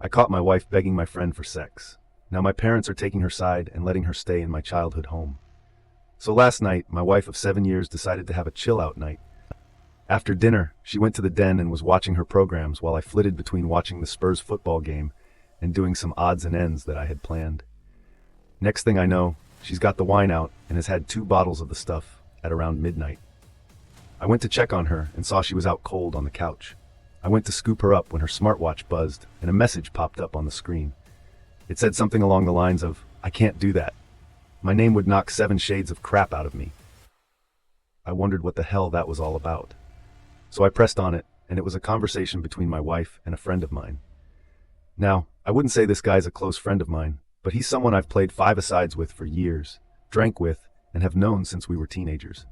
I caught my wife begging my friend for sex. Now my parents are taking her side and letting her stay in my childhood home. So last night, my wife of 7 years decided to have a chill-out night. After dinner, she went to the den and was watching her programs while I flitted between watching the Spurs football game and doing some odds and ends that I had planned. Next thing I know, she's got the wine out and has had 2 bottles of the stuff at around midnight. I went to check on her and saw she was out cold on the couch. I went to scoop her up when her smartwatch buzzed and a message popped up on the screen. It said something along the lines of, "I can't do that. My name would knock 7 shades of crap out of me." I wondered what the hell that was all about. So I pressed on it, and it was a conversation between my wife and a friend of mine. Now, I wouldn't say this guy's a close friend of mine, but he's someone I've played 5-a-sides with for years, drank with, and have known since we were teenagers.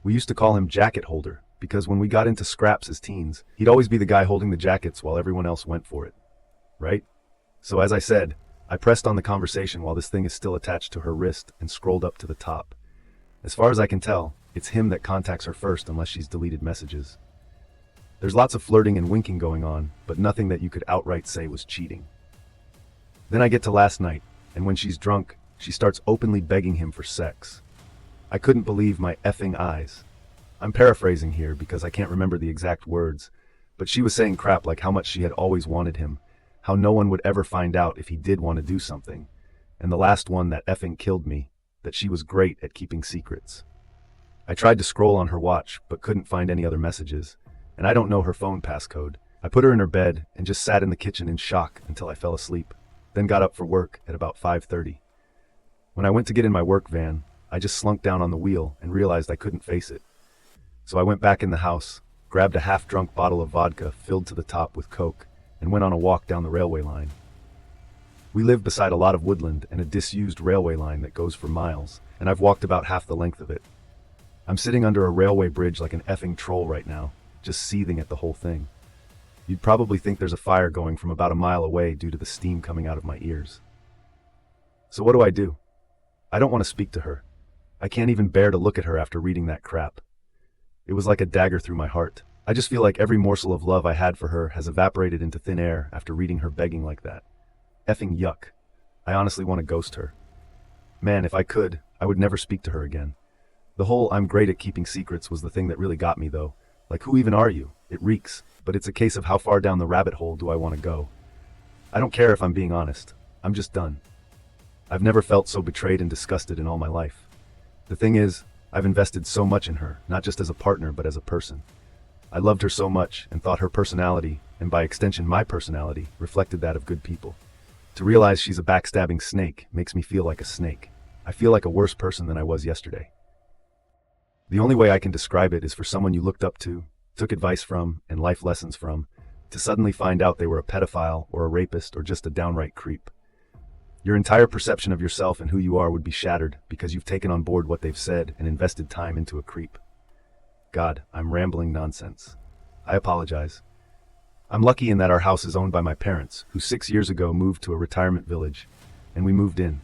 We used to call him Jacket Holder, because when we got into scraps as teens, he'd always be the guy holding the jackets while everyone else went for it. Right? So as I said, I pressed on the conversation while this thing is still attached to her wrist and scrolled up to the top. As far as I can tell, it's him that contacts her first unless she's deleted messages. There's lots of flirting and winking going on, but nothing that you could outright say was cheating. Then I get to last night, and when she's drunk, she starts openly begging him for sex. I couldn't believe my effing eyes. I'm paraphrasing here because I can't remember the exact words, but she was saying crap like how much she had always wanted him, how no one would ever find out if he did want to do something, and the last one that effing killed me, that she was great at keeping secrets. I tried to scroll on her watch, but couldn't find any other messages, and I don't know her phone passcode. I put her in her bed and just sat in the kitchen in shock until I fell asleep, then got up for work at about 5:30. When I went to get in my work van, I just slunk down on the wheel and realized I couldn't face it. So I went back in the house, grabbed a half-drunk bottle of vodka filled to the top with Coke, and went on a walk down the railway line. We live beside a lot of woodland and a disused railway line that goes for miles, and I've walked about half the length of it. I'm sitting under a railway bridge like an effing troll right now, just seething at the whole thing. You'd probably think there's a fire going from about a mile away due to the steam coming out of my ears. So what do? I don't want to speak to her. I can't even bear to look at her after reading that crap. It was like a dagger through my heart. I just feel like every morsel of love I had for her has evaporated into thin air after reading her begging like that. Effing yuck. I honestly want to ghost her. Man, if I could, I would never speak to her again. The whole "I'm great at keeping secrets" was the thing that really got me though. Like, who even are you? It reeks, but it's a case of how far down the rabbit hole do I want to go. I don't care if I'm being honest. I'm just done. I've never felt so betrayed and disgusted in all my life. The thing is, I've invested so much in her, not just as a partner, but as a person. I loved her so much and thought her personality, and by extension my personality, reflected that of good people. To realize she's a backstabbing snake makes me feel like a snake. I feel like a worse person than I was yesterday. The only way I can describe it is for someone you looked up to, took advice from, and life lessons from, to suddenly find out they were a pedophile or a rapist or just a downright creep. Your entire perception of yourself and who you are would be shattered because you've taken on board what they've said and invested time into a creep. God, I'm rambling nonsense. I apologize. I'm lucky in that our house is owned by my parents, who 6 years ago moved to a retirement village, and we moved in.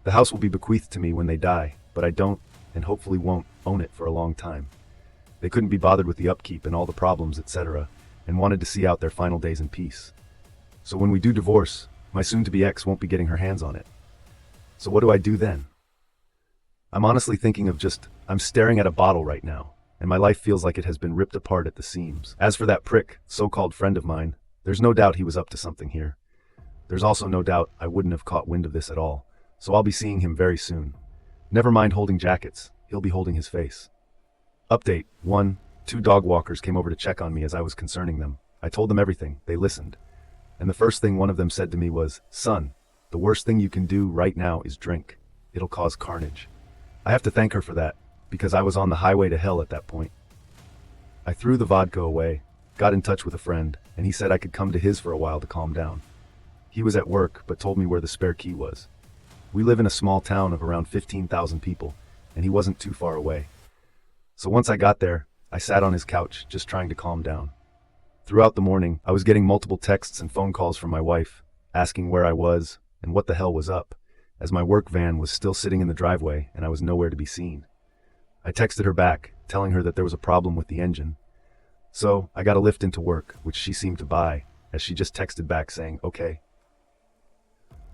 The house will be bequeathed to me when they die, but I don't, and hopefully won't, own it for a long time. They couldn't be bothered with the upkeep and all the problems, etc., and wanted to see out their final days in peace. So when we do divorce, my soon-to-be ex won't be getting her hands on it. So what do I do then? I'm honestly thinking of I'm staring at a bottle right now, and my life feels like it has been ripped apart at the seams. As for that prick, so-called friend of mine, there's no doubt he was up to something here. There's also no doubt I wouldn't have caught wind of this at all, so I'll be seeing him very soon. Never mind holding jackets, he'll be holding his face. Update 1. 2 dog walkers came over to check on me as I was concerning them. I told them everything, they listened. And the first thing one of them said to me was, "Son, the worst thing you can do right now is drink. It'll cause carnage." I have to thank her for that, because I was on the highway to hell at that point. I threw the vodka away, got in touch with a friend, and he said I could come to his for a while to calm down. He was at work, but told me where the spare key was. We live in a small town of around 15,000 people, and he wasn't too far away. So once I got there, I sat on his couch, just trying to calm down. Throughout the morning, I was getting multiple texts and phone calls from my wife, asking where I was and what the hell was up, as my work van was still sitting in the driveway and I was nowhere to be seen. I texted her back, telling her that there was a problem with the engine. So I got a lift into work, which she seemed to buy, as she just texted back saying, okay.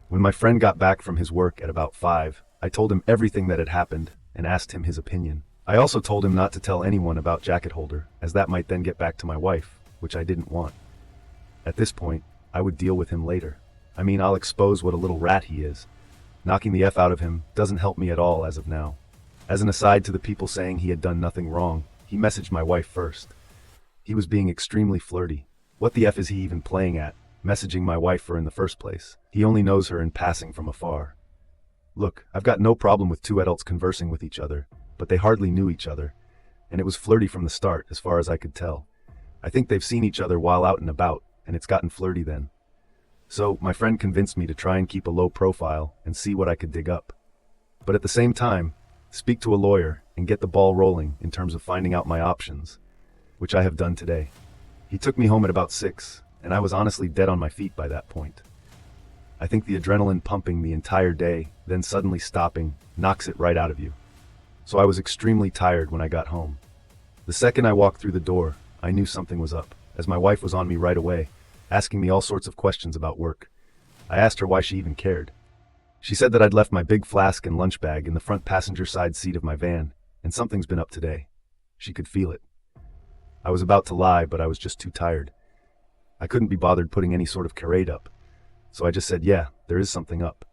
When my friend got back from his work at about 5, I told him everything that had happened and asked him his opinion. I also told him not to tell anyone about jacket holder, as that might then get back to my wife, which I didn't want. At this point, I would deal with him later. I mean, I'll expose what a little rat he is. Knocking the F out of him doesn't help me at all as of now. As an aside to the people saying he had done nothing wrong, he messaged my wife first. He was being extremely flirty. What the F is he even playing at, messaging my wife for in the first place? He only knows her in passing from afar. Look, I've got no problem with two adults conversing with each other, but they hardly knew each other, and it was flirty from the start as far as I could tell. I think they've seen each other while out and about, and it's gotten flirty then. So, my friend convinced me to try and keep a low profile and see what I could dig up. But at the same time, speak to a lawyer and get the ball rolling in terms of finding out my options, which I have done today. He took me home at about 6, and I was honestly dead on my feet by that point. I think the adrenaline pumping the entire day, then suddenly stopping, knocks it right out of you. So I was extremely tired when I got home. The second I walked through the door, I knew something was up, as my wife was on me right away, asking me all sorts of questions about work. I asked her why she even cared. She said that I'd left my big flask and lunch bag in the front passenger side seat of my van, and something's been up today. She could feel it. I was about to lie, but I was just too tired. I couldn't be bothered putting any sort of charade up, so I just said, yeah, there is something up.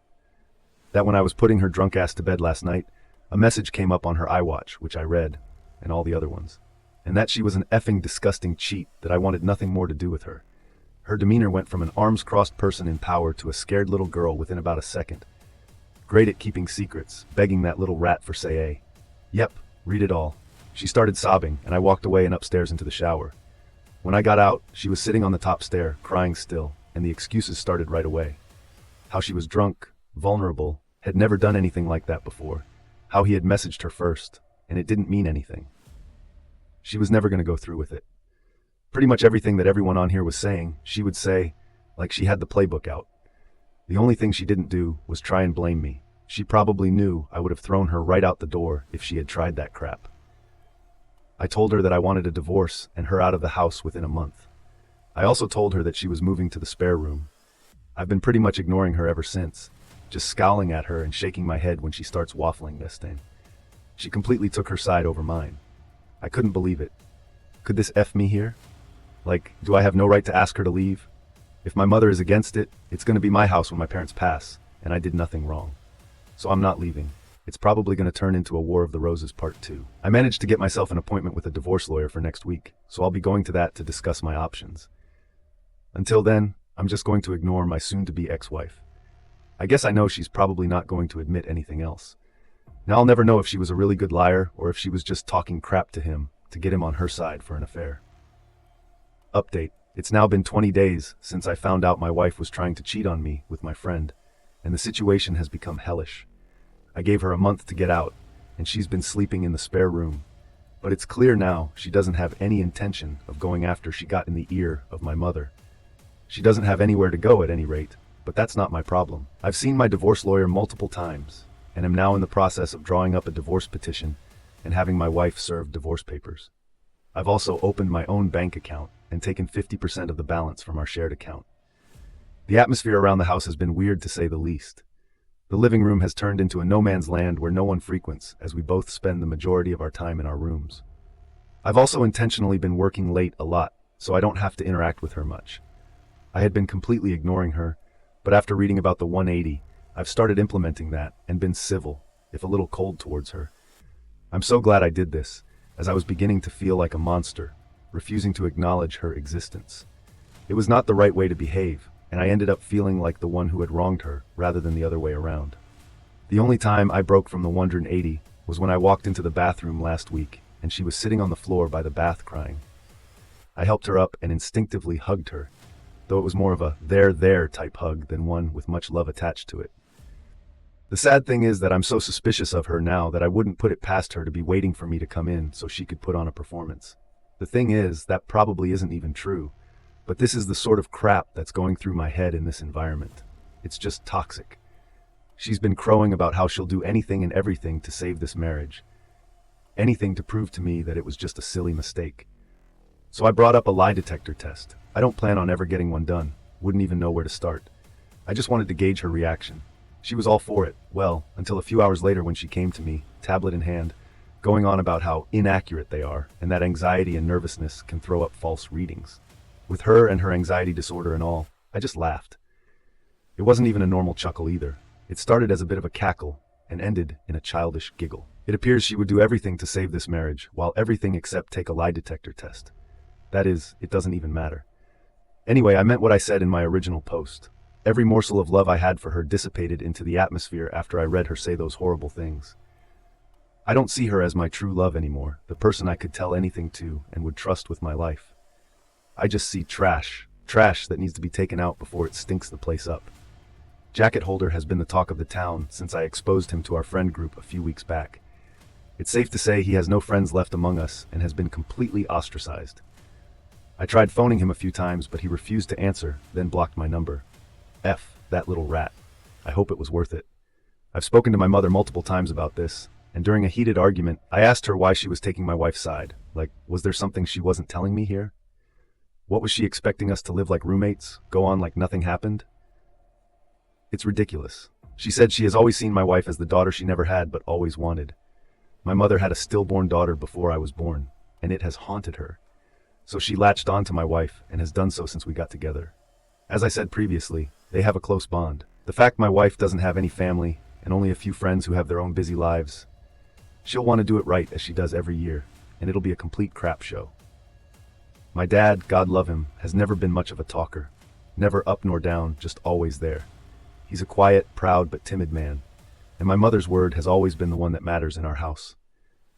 That when I was putting her drunk ass to bed last night, a message came up on her iWatch, which I read, and all the other ones, and that she was an effing disgusting cheat, that I wanted nothing more to do with her. Her demeanor went from an arms-crossed person in power to a scared little girl within about a second. Great at keeping secrets, begging that little rat for say A. Yep, read it all. She started sobbing, and I walked away and upstairs into the shower. When I got out, she was sitting on the top stair, crying still, and the excuses started right away. How she was drunk, vulnerable, had never done anything like that before. How he had messaged her first, and it didn't mean anything. She was never going to go through with it. Pretty much everything that everyone on here was saying, she would say, like she had the playbook out. The only thing she didn't do was try and blame me. She probably knew I would have thrown her right out the door if she had tried that crap. I told her that I wanted a divorce and her out of the house within a month. I also told her that she was moving to the spare room. I've been pretty much ignoring her ever since, just scowling at her and shaking my head when she starts waffling this thing. She completely took her side over mine. I couldn't believe it. Could this F me here? Like, do I have no right to ask her to leave? If my mother is against it, it's going to be my house when my parents pass, and I did nothing wrong. So I'm not leaving. It's probably going to turn into a War of the Roses Part 2. I managed to get myself an appointment with a divorce lawyer for next week, so I'll be going to that to discuss my options. Until then, I'm just going to ignore my soon-to-be ex-wife. I guess I know she's probably not going to admit anything else. Now I'll never know if she was a really good liar or if she was just talking crap to him to get him on her side for an affair. Update. It's now been 20 days since I found out my wife was trying to cheat on me with my friend, and the situation has become hellish. I gave her a month to get out, and she's been sleeping in the spare room. But it's clear now she doesn't have any intention of going after she got in the ear of my mother. She doesn't have anywhere to go at any rate, but that's not my problem. I've seen my divorce lawyer multiple times, and am now in the process of drawing up a divorce petition and having my wife serve divorce papers. I've also opened my own bank account and taken 50% of the balance from our shared account. The atmosphere around the house has been weird to say the least. The living room has turned into a no man's land where no one frequents, as we both spend the majority of our time in our rooms. I've also intentionally been working late a lot, so I don't have to interact with her much. I had been completely ignoring her, but after reading about the 180, I've started implementing that and been civil, if a little cold towards her. I'm so glad I did this, as I was beginning to feel like a monster, refusing to acknowledge her existence. It was not the right way to behave, and I ended up feeling like the one who had wronged her, rather than the other way around. The only time I broke from the 180 was when I walked into the bathroom last week, and she was sitting on the floor by the bath crying. I helped her up and instinctively hugged her, though it was more of a there type hug than one with much love attached to it. The sad thing is that I'm so suspicious of her now that I wouldn't put it past her to be waiting for me to come in so she could put on a performance. The thing is, that probably isn't even true, but this is the sort of crap that's going through my head in this environment. It's just toxic. She's been crowing about how she'll do anything and everything to save this marriage. Anything to prove to me that it was just a silly mistake. So I brought up a lie detector test. I don't plan on ever getting one done. Wouldn't even know where to start. I just wanted to gauge her reaction. She was all for it, well, until a few hours later when she came to me, tablet in hand, going on about how inaccurate they are and that anxiety and nervousness can throw up false readings. With her and her anxiety disorder and all, I just laughed. It wasn't even a normal chuckle either. It started as a bit of a cackle and ended in a childish giggle. It appears she would do everything to save this marriage, while everything except take a lie detector test. That is, it doesn't even matter. Anyway, I meant what I said in my original post. Every morsel of love I had for her dissipated into the atmosphere after I read her say those horrible things. I don't see her as my true love anymore, the person I could tell anything to and would trust with my life. I just see trash that needs to be taken out before it stinks the place up. Jacket Holder has been the talk of the town since I exposed him to our friend group a few weeks back. It's safe to say he has no friends left among us and has been completely ostracized. I tried phoning him a few times, but he refused to answer, then blocked my number. That little rat. I hope it was worth it. I've spoken to my mother multiple times about this, and during a heated argument, I asked her why she was taking my wife's side. Like, was there something she wasn't telling me here? What was she expecting us to live like roommates? Go on like nothing happened? It's ridiculous. She said she has always seen my wife as the daughter she never had but always wanted. My mother had a stillborn daughter before I was born, and it has haunted her. So she latched on to my wife and has done so since we got together. As I said previously, they have a close bond. The fact my wife doesn't have any family and only a few friends who have their own busy lives, she'll want to do it right as she does every year, and it'll be a complete crap show. My dad, God love him, has never been much of a talker. Never up nor down, just always there. He's a quiet, proud, but timid man, and my mother's word has always been the one that matters in our house.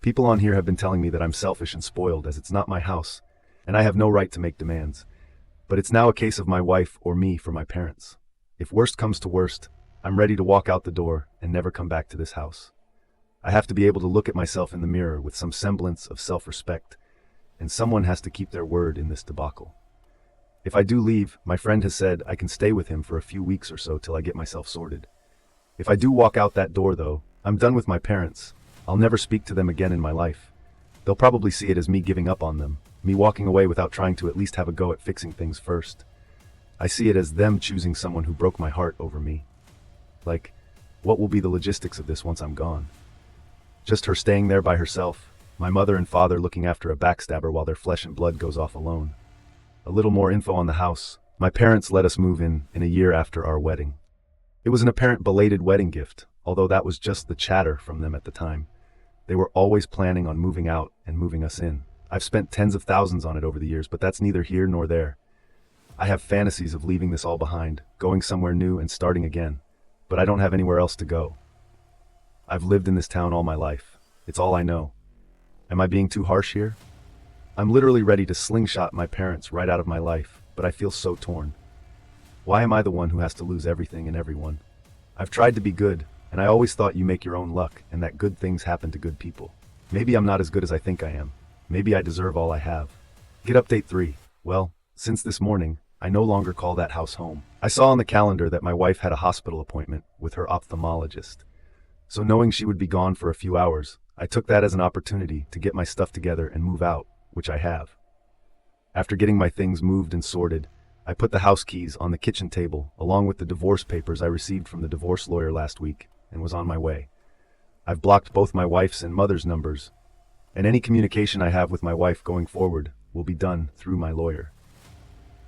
People on here have been telling me that I'm selfish and spoiled as it's not my house, and I have no right to make demands. But it's now a case of my wife or me for my parents. If worst comes to worst, I'm ready to walk out the door and never come back to this house. I have to be able to look at myself in the mirror with some semblance of self-respect, and someone has to keep their word in this debacle. If I do leave, my friend has said I can stay with him for a few weeks or so till I get myself sorted. If I do walk out that door though, I'm done with my parents. I'll never speak to them again in my life. They'll probably see it as me giving up on them, me walking away without trying to at least have a go at fixing things first. I see it as them choosing someone who broke my heart over me. Like, what will be the logistics of this once I'm gone? Just her staying there by herself, my mother and father looking after a backstabber while their flesh and blood goes off alone. A little more info on the house. My parents let us move in a year after our wedding. It was an apparent belated wedding gift, although that was just the chatter from them at the time. They were always planning on moving out and moving us in. I've spent tens of thousands on it over the years, but that's neither here nor there. I have fantasies of leaving this all behind, going somewhere new and starting again, but I don't have anywhere else to go. I've lived in this town all my life. It's all I know. Am I being too harsh here? I'm literally ready to slingshot my parents right out of my life, but I feel so torn. Why am I the one who has to lose everything and everyone? I've tried to be good, and I always thought you make your own luck and that good things happen to good people. Maybe I'm not as good as I think I am. Maybe I deserve all I have. Get update 3. Well, since this morning, I no longer call that house home. I saw on the calendar that my wife had a hospital appointment with her ophthalmologist. So knowing she would be gone for a few hours, I took that as an opportunity to get my stuff together and move out, which I have. After getting my things moved and sorted, I put the house keys on the kitchen table along with the divorce papers I received from the divorce lawyer last week and was on my way. I've blocked both my wife's and mother's numbers, and any communication I have with my wife going forward will be done through my lawyer.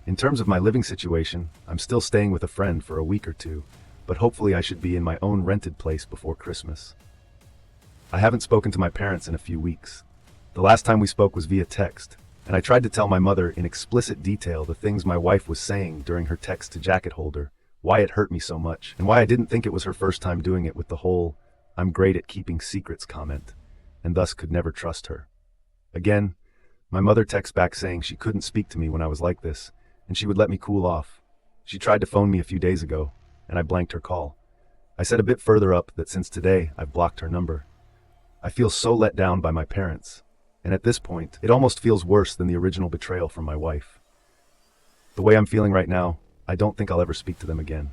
In terms of my living situation, I'm still staying with a friend for a week or two, but hopefully I should be in my own rented place before Christmas. I haven't spoken to my parents in a few weeks. The last time we spoke was via text, and I tried to tell my mother in explicit detail the things my wife was saying during her text to Jacket Holder, why it hurt me so much, and why I didn't think it was her first time doing it with the whole "I'm great at keeping secrets" comment, and thus could never trust her. Again, my mother texts back saying she couldn't speak to me when I was like this, and she would let me cool off. She tried to phone me a few days ago, and I blanked her call. I said a bit further up that since today I've blocked her number. I feel so let down by my parents, and at this point, it almost feels worse than the original betrayal from my wife. The way I'm feeling right now, I don't think I'll ever speak to them again.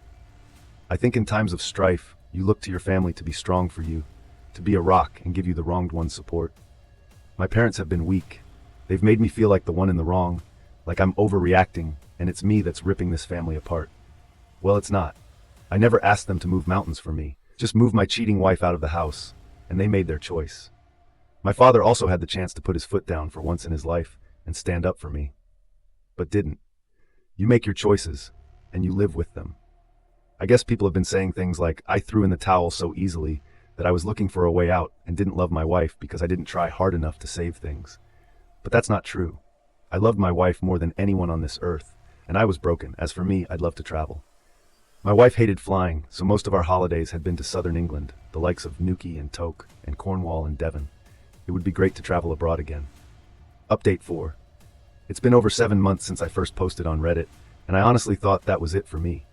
I think in times of strife, you look to your family to be strong for you, to be a rock and give you the wronged one's support. My parents have been weak. They've made me feel like the one in the wrong, like I'm overreacting, and it's me that's ripping this family apart. Well, it's not. I never asked them to move mountains for me, just move my cheating wife out of the house, and they made their choice. My father also had the chance to put his foot down for once in his life and stand up for me, but didn't. You make your choices, and you live with them. I guess people have been saying things like, I threw in the towel so easily that I was looking for a way out and didn't love my wife because I didn't try hard enough to save things. But that's not true. I loved my wife more than anyone on this earth, and I was broken. As for me, I'd love to travel. My wife hated flying, so most of our holidays had been to southern England, the likes of Newquay and Toke, and Cornwall and Devon. It would be great to travel abroad again. Update 4. It's been over 7 months since I first posted on Reddit, and I honestly thought that was it for me.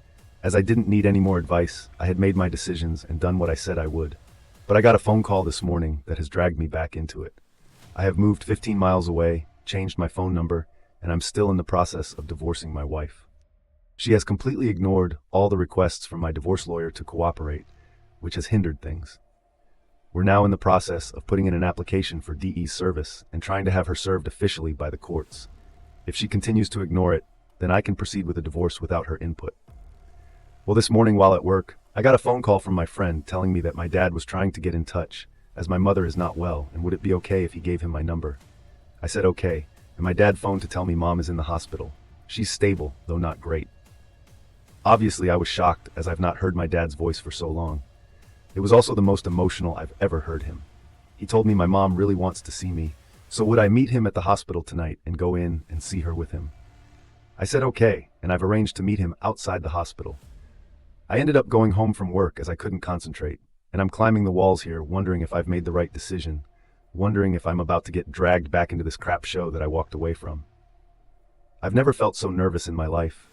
As I didn't need any more advice, I had made my decisions and done what I said I would. But I got a phone call this morning that has dragged me back into it. I have moved 15 miles away, changed my phone number, and I'm still in the process of divorcing my wife. She has completely ignored all the requests from my divorce lawyer to cooperate, which has hindered things. We're now in the process of putting in an application for DE's service and trying to have her served officially by the courts. If she continues to ignore it, then I can proceed with a divorce without her input. Well, this morning while at work, I got a phone call from my friend telling me that my dad was trying to get in touch, as my mother is not well, and would it be okay if he gave him my number? I said okay, and my dad phoned to tell me mom is in the hospital. She's stable, though not great. Obviously, I was shocked, as I've not heard my dad's voice for so long. It was also the most emotional I've ever heard him. He told me my mom really wants to see me, so would I meet him at the hospital tonight and go in and see her with him? I said okay, and I've arranged to meet him outside the hospital. I ended up going home from work as I couldn't concentrate, and I'm climbing the walls here wondering if I've made the right decision, wondering if I'm about to get dragged back into this crap show that I walked away from. I've never felt so nervous in my life,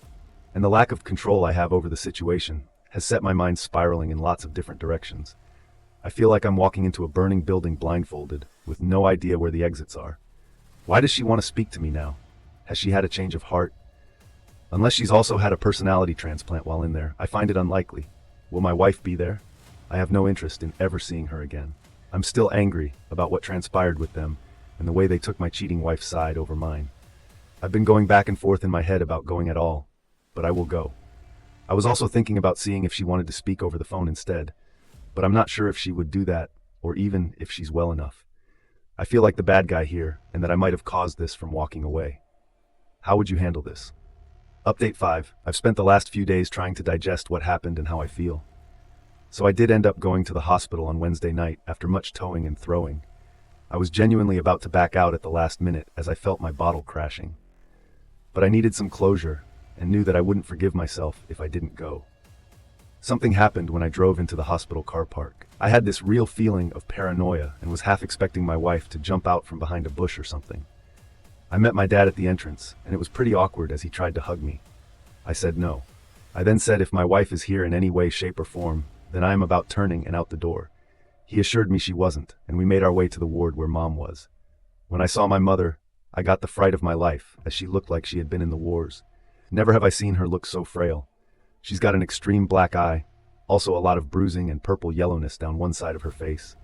and the lack of control I have over the situation has set my mind spiraling in lots of different directions. I feel like I'm walking into a burning building blindfolded, with no idea where the exits are. Why does she want to speak to me now? Has she had a change of heart? Unless she's also had a personality transplant while in there, I find it unlikely. Will my wife be there? I have no interest in ever seeing her again. I'm still angry about what transpired with them and the way they took my cheating wife's side over mine. I've been going back and forth in my head about going at all, but I will go. I was also thinking about seeing if she wanted to speak over the phone instead, but I'm not sure if she would do that, or even if she's well enough. I feel like the bad guy here, and that I might have caused this from walking away. How would you handle this? Update 5. I've spent the last few days trying to digest what happened and how I feel. So I did end up going to the hospital on Wednesday night after much towing and throwing. I was genuinely about to back out at the last minute as I felt my bottle crashing. But I needed some closure and knew that I wouldn't forgive myself if I didn't go. Something happened when I drove into the hospital car park. I had this real feeling of paranoia and was half expecting my wife to jump out from behind a bush or something. I met my dad at the entrance, and it was pretty awkward as he tried to hug me. I said no. I then said if my wife is here in any way, shape, or form, then I am about turning and out the door. He assured me she wasn't, and we made our way to the ward where Mom was. When I saw my mother, I got the fright of my life, as she looked like she had been in the wars. Never have I seen her look so frail. She's got an extreme black eye, also a lot of bruising and purple yellowness down one side of her face.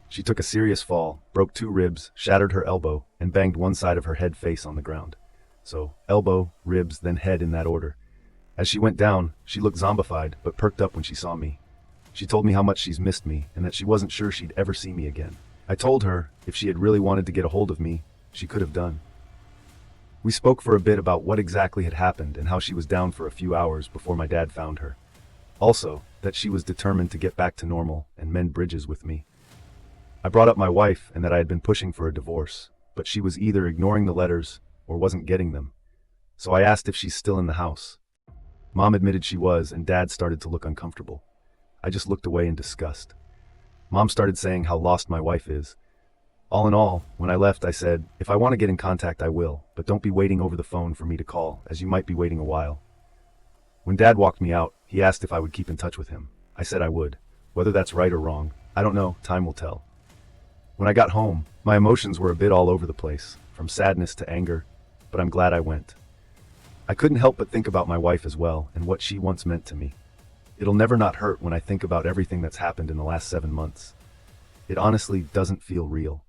She took a serious fall, broke 2 ribs, shattered her elbow, and banged one side of her head face on the ground. So, elbow, ribs, then head in that order. As she went down, she looked zombified, but perked up when she saw me. She told me how much she's missed me, and that she wasn't sure she'd ever see me again. I told her, if she had really wanted to get a hold of me, she could have done. We spoke for a bit about what exactly had happened and how she was down for a few hours before my dad found her. Also, that she was determined to get back to normal and mend bridges with me. I brought up my wife and that I had been pushing for a divorce, but she was either ignoring the letters or wasn't getting them. So I asked if she's still in the house. Mom admitted she was, and Dad started to look uncomfortable. I just looked away in disgust. Mom started saying how lost my wife is. All in all, when I left, I said, if I want to get in contact, I will, but don't be waiting over the phone for me to call, as you might be waiting a while. When Dad walked me out, he asked if I would keep in touch with him. I said I would. Whether that's right or wrong, I don't know, time will tell. When I got home, my emotions were a bit all over the place, from sadness to anger, but I'm glad I went. I couldn't help but think about my wife as well, and what she once meant to me. It'll never not hurt when I think about everything that's happened in the last 7 months. It honestly doesn't feel real.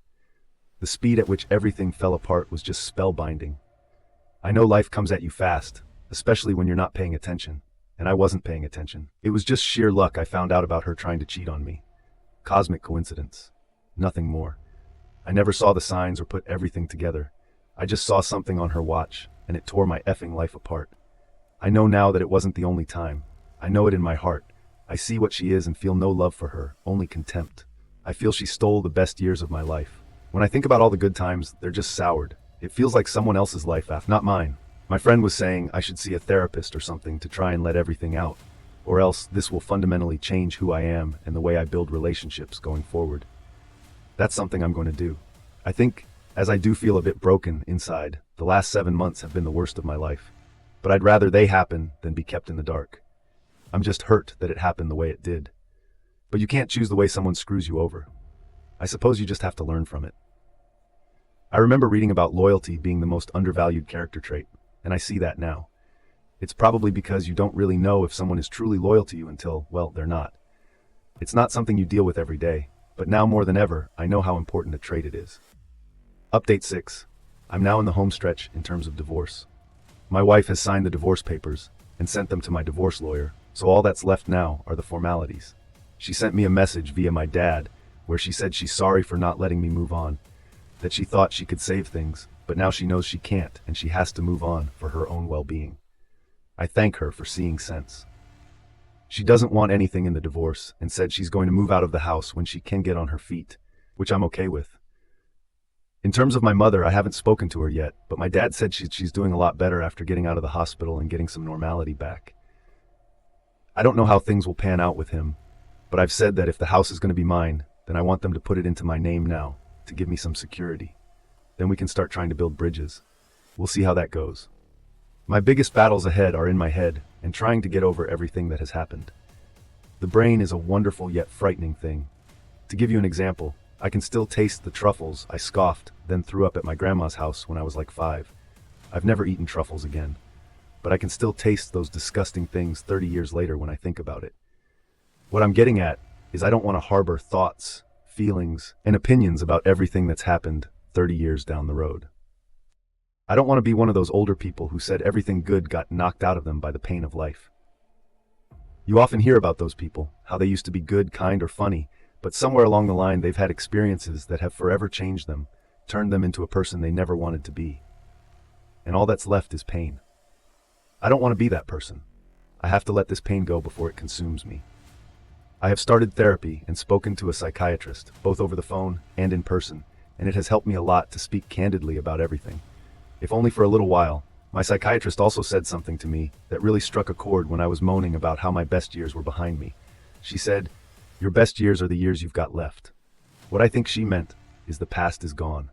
The speed at which everything fell apart was just spellbinding. I know life comes at you fast, especially when you're not paying attention, and I wasn't paying attention. It was just sheer luck I found out about her trying to cheat on me. Cosmic coincidence. Nothing more. I never saw the signs or put everything together. I just saw something on her watch, and it tore my effing life apart. I know now that it wasn't the only time. I know it in my heart. I see what she is and feel no love for her, only contempt. I feel she stole the best years of my life. When I think about all the good times, they're just soured. It feels like someone else's life, not mine. My friend was saying I should see a therapist or something to try and let everything out, or else this will fundamentally change who I am and the way I build relationships going forward. That's something I'm going to do. I think, as I do feel a bit broken inside, the last 7 months have been the worst of my life. But I'd rather they happen than be kept in the dark. I'm just hurt that it happened the way it did. But you can't choose the way someone screws you over. I suppose you just have to learn from it. I remember reading about loyalty being the most undervalued character trait, and I see that now. It's probably because you don't really know if someone is truly loyal to you until, well, they're not. It's not something you deal with every day, but now more than ever, I know how important a trait it is. Update 6. I'm now in the home stretch in terms of divorce. My wife has signed the divorce papers and sent them to my divorce lawyer, so all that's left now are the formalities. She sent me a message via my dad where she said she's sorry for not letting me move on, that she thought she could save things, but now she knows she can't and she has to move on for her own well-being. I thank her for seeing sense. She doesn't want anything in the divorce and said she's going to move out of the house when she can get on her feet, which I'm okay with. In terms of my mother, I haven't spoken to her yet, but my dad said she's doing a lot better after getting out of the hospital and getting some normality back. I don't know how things will pan out with him, but I've said that if the house is going to be mine, then I want them to put it into my name now, to give me some security. Then we can start trying to build bridges. We'll see how that goes. My biggest battles ahead are in my head and trying to get over everything that has happened. The brain is a wonderful yet frightening thing. To give you an example, I can still taste the truffles I scoffed, then threw up at my grandma's house when I was like 5. I've never eaten truffles again, but I can still taste those disgusting things 30 years later when I think about it. What I'm getting at is I don't want to harbor thoughts, feelings, and opinions about everything that's happened 30 years down the road. I don't want to be one of those older people who said everything good got knocked out of them by the pain of life. You often hear about those people, how they used to be good, kind, or funny, but somewhere along the line they've had experiences that have forever changed them, turned them into a person they never wanted to be. And all that's left is pain. I don't want to be that person. I have to let this pain go before it consumes me. I have started therapy and spoken to a psychiatrist, both over the phone and in person, and it has helped me a lot to speak candidly about everything. If only for a little while. My psychiatrist also said something to me that really struck a chord when I was moaning about how my best years were behind me. She said, "Your best years are the years you've got left." What I think she meant is the past is gone.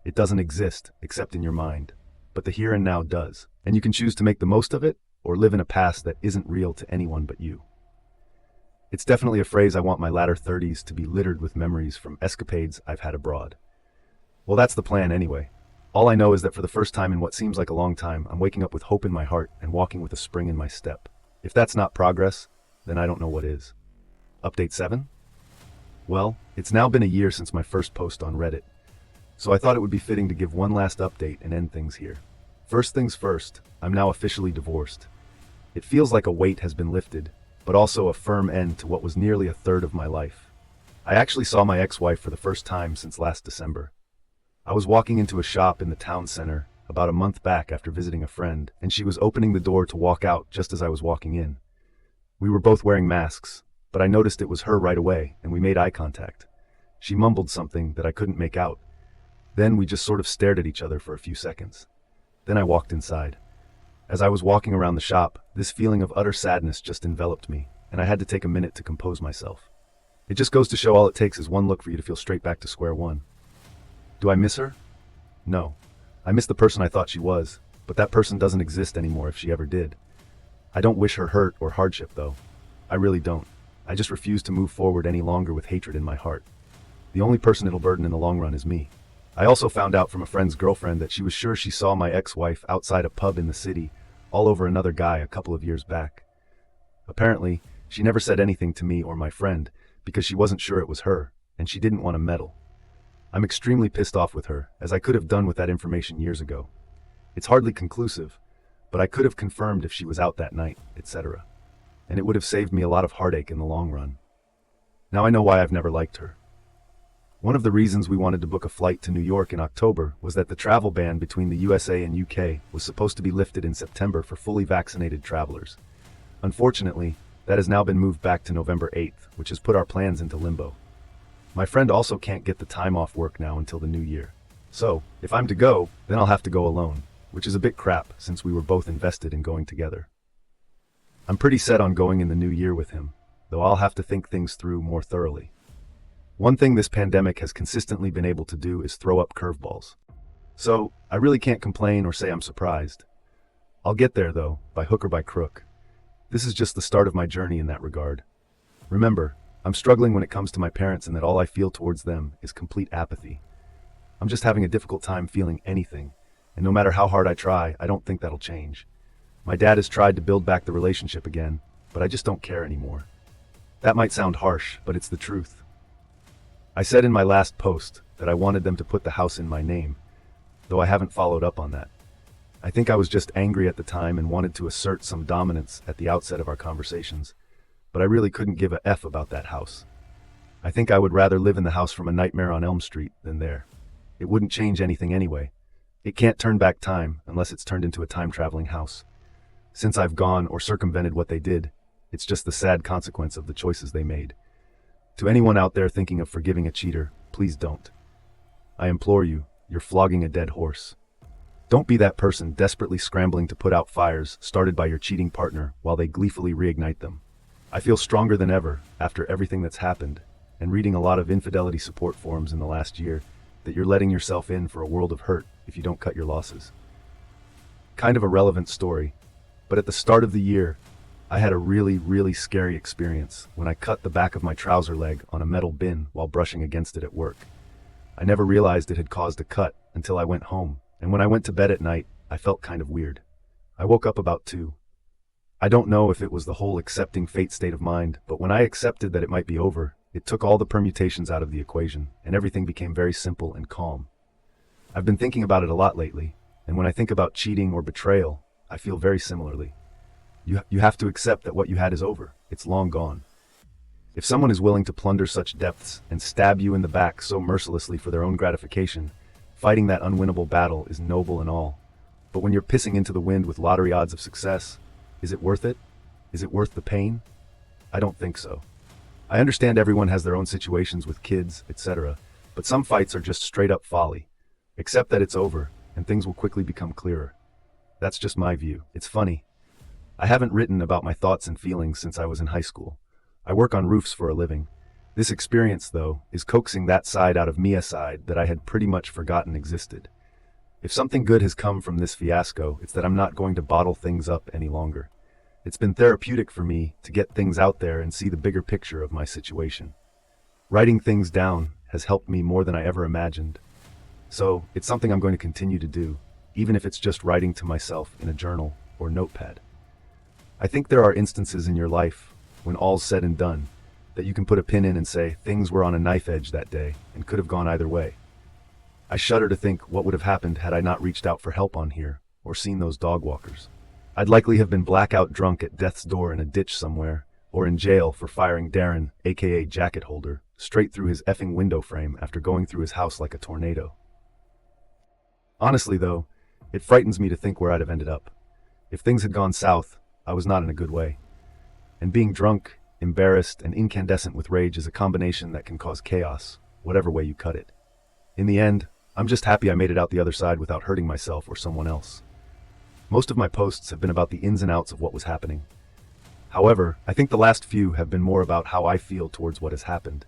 It doesn't exist except in your mind, but the here and now does, and you can choose to make the most of it or live in a past that isn't real to anyone but you. It's definitely a phrase I want my latter 30s to be littered with memories from escapades I've had abroad. Well, that's the plan anyway. All I know is that for the first time in what seems like a long time, I'm waking up with hope in my heart and walking with a spring in my step. If that's not progress, then I don't know what is. Update 7? Well, it's now been a year since my first post on Reddit, so I thought it would be fitting to give one last update and end things here. First things first, I'm now officially divorced. It feels like a weight has been lifted, but also a firm end to what was nearly a third of my life. I actually saw my ex-wife for the first time since last December. I was walking into a shop in the town center about a month back after visiting a friend, and she was opening the door to walk out just as I was walking in. We were both wearing masks, but I noticed it was her right away, and we made eye contact. She mumbled something that I couldn't make out. Then we just sort of stared at each other for a few seconds. Then I walked inside. As I was walking around the shop, this feeling of utter sadness just enveloped me, and I had to take a minute to compose myself. It just goes to show all it takes is one look for you to feel straight back to square one. Do I miss her? No. I miss the person I thought she was, but that person doesn't exist anymore if she ever did. I don't wish her hurt or hardship, though. I really don't. I just refuse to move forward any longer with hatred in my heart. The only person it'll burden in the long run is me. I also found out from a friend's girlfriend that she was sure she saw my ex-wife outside a pub in the city, all over another guy a couple of years back. Apparently, she never said anything to me or my friend because she wasn't sure it was her, and she didn't want to meddle. I'm extremely pissed off with her, as I could have done with that information years ago. It's hardly conclusive, but I could have confirmed if she was out that night, etc. And it would have saved me a lot of heartache in the long run. Now I know why I've never liked her. One of the reasons we wanted to book a flight to New York in October was that the travel ban between the USA and UK was supposed to be lifted in September for fully vaccinated travelers. Unfortunately, that has now been moved back to November 8th, which has put our plans into limbo. My friend also can't get the time off work now until the new year. So, if I'm to go, then I'll have to go alone, which is a bit crap since we were both invested in going together. I'm pretty set on going in the new year with him, though I'll have to think things through more thoroughly. One thing this pandemic has consistently been able to do is throw up curveballs. So, I really can't complain or say I'm surprised. I'll get there though, by hook or by crook. This is just the start of my journey in that regard. Remember, I'm struggling when it comes to my parents and that all I feel towards them is complete apathy. I'm just having a difficult time feeling anything, and no matter how hard I try, I don't think that'll change. My dad has tried to build back the relationship again, but I just don't care anymore. That might sound harsh, but it's the truth. I said in my last post that I wanted them to put the house in my name, though I haven't followed up on that. I think I was just angry at the time and wanted to assert some dominance at the outset of our conversations, but I really couldn't give a F about that house. I think I would rather live in the house from A Nightmare on Elm Street than there. It wouldn't change anything anyway. It can't turn back time unless it's turned into a time-traveling house. Since I've gone or circumvented what they did, it's just the sad consequence of the choices they made. To anyone out there thinking of forgiving a cheater, please don't. I implore you, you're flogging a dead horse. Don't be that person desperately scrambling to put out fires started by your cheating partner while they gleefully reignite them. I feel stronger than ever, after everything that's happened, and reading a lot of infidelity support forums in the last year, that you're letting yourself in for a world of hurt if you don't cut your losses. Kind of a relevant story, but at the start of the year, I had a really scary experience when I cut the back of my trouser leg on a metal bin while brushing against it at work. I never realized it had caused a cut until I went home, and when I went to bed at night, I felt kind of weird. I woke up about 2. I don't know if it was the whole accepting fate state of mind, but when I accepted that it might be over, it took all the permutations out of the equation, and everything became very simple and calm. I've been thinking about it a lot lately, and when I think about cheating or betrayal, I feel very similarly. You have to accept that what you had is over. It's long gone. If someone is willing to plunder such depths and stab you in the back so mercilessly for their own gratification, fighting that unwinnable battle is noble and all. But when you're pissing into the wind with lottery odds of success, is it worth it? Is it worth the pain? I don't think so. I understand everyone has their own situations with kids, etc., but some fights are just straight up folly. Accept that it's over, and things will quickly become clearer. That's just my view. It's funny. I haven't written about my thoughts and feelings since I was in high school. I work on roofs for a living. This experience, though, is coaxing that side out of me aside that I had pretty much forgotten existed. If something good has come from this fiasco, it's that I'm not going to bottle things up any longer. It's been therapeutic for me to get things out there and see the bigger picture of my situation. Writing things down has helped me more than I ever imagined. So, it's something I'm going to continue to do, even if it's just writing to myself in a journal or notepad. I think there are instances in your life, when all's said and done, that you can put a pin in and say things were on a knife edge that day and could have gone either way. I shudder to think what would have happened had I not reached out for help on here, or seen those dog walkers. I'd likely have been blackout drunk at death's door in a ditch somewhere, or in jail for firing Darren, aka Jacket Holder, straight through his effing window frame after going through his house like a tornado. Honestly though, it frightens me to think where I'd have ended up. If things had gone south, I was not in a good way. And being drunk, embarrassed, and incandescent with rage is a combination that can cause chaos, whatever way you cut it. In the end, I'm just happy I made it out the other side without hurting myself or someone else. Most of my posts have been about the ins and outs of what was happening. However, I think the last few have been more about how I feel towards what has happened.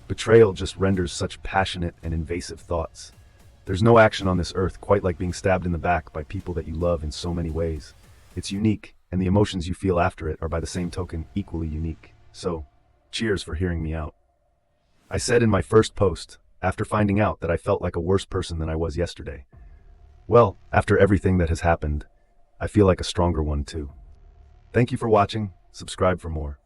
Betrayal just renders such passionate and invasive thoughts. There's no action on this earth quite like being stabbed in the back by people that you love in so many ways. It's unique, and the emotions you feel after it are by the same token equally unique. So, cheers for hearing me out. I said in my first post, after finding out that I felt like a worse person than I was yesterday. Well, after everything that has happened, I feel like a stronger one too. Thank you for watching. Subscribe for more.